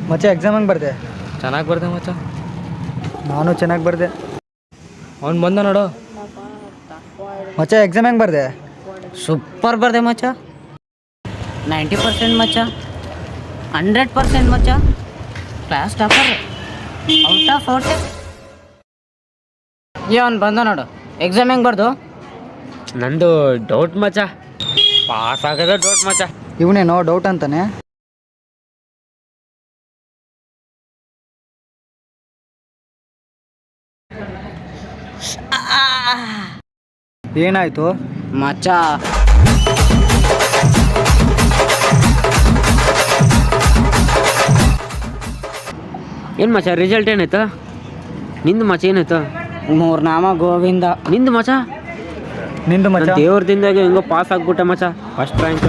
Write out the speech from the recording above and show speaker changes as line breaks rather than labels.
ಮಚ್ಚ ಎಕ್ಸಾಮ್ ಹೆಂಗೆ ಬರ್ದೆ?
ಚೆನ್ನಾಗಿ ಬರ್ದೆ ಮಚ್ಚ.
ನಾನು ಚೆನ್ನಾಗಿ ಬರ್ದೆ.
ಅವ್ನು ಬಂದ ನೋಡು.
ಮಚ್ಚ ಎಕ್ಸಾಮ್ ಹೆಂಗೆ ಬರ್ದೆ?
ಸೂಪರ್ ಬರ್ದೆ ಮಚ್ಚ. 90% ಮಚ್ಚ, 100% ಮಚ್ಚ. Class topper, out of out. ಅವ್ನು ಬಂದ ನೋಡು. ಎಕ್ಸಾಮ್ ಹೆಂಗೆ ಬರ್ದು?
ನಂದು ಡೌಟ್ ಮಚ್ಚ, ಪಾಸ್ ಆಗೋದೇ ಡೌಟ್ ಮಚ್ಚ.
ಇವನೇನೋ ಡೌಟ್ ಅಂತಾನೆ. ಏನಾಯ್ತು
ಮಚ್ಚ?
ಏನು ಮಚ್ಚ ರಿಸಲ್ಟ್ ಏನಾಯ್ತು ನಿಂದು ಮಚ್ಚ? ಏನಾಯ್ತು?
3 ನಾಮ ಗೋವಿಂದ.
ನಿಂದು ಮಚ್ಚ?
ನಿಂದು ಮಚ್ಚ?
ದೇವ್ರದಿಂದಾಗೆ ಹೆಂಗೋ ಪಾಸ್ ಆಗ್ಬಿಟ್ಟೆ ಮಚ್ಚ, ಫಸ್ಟ್ ರ್ಯಾಂಕ್.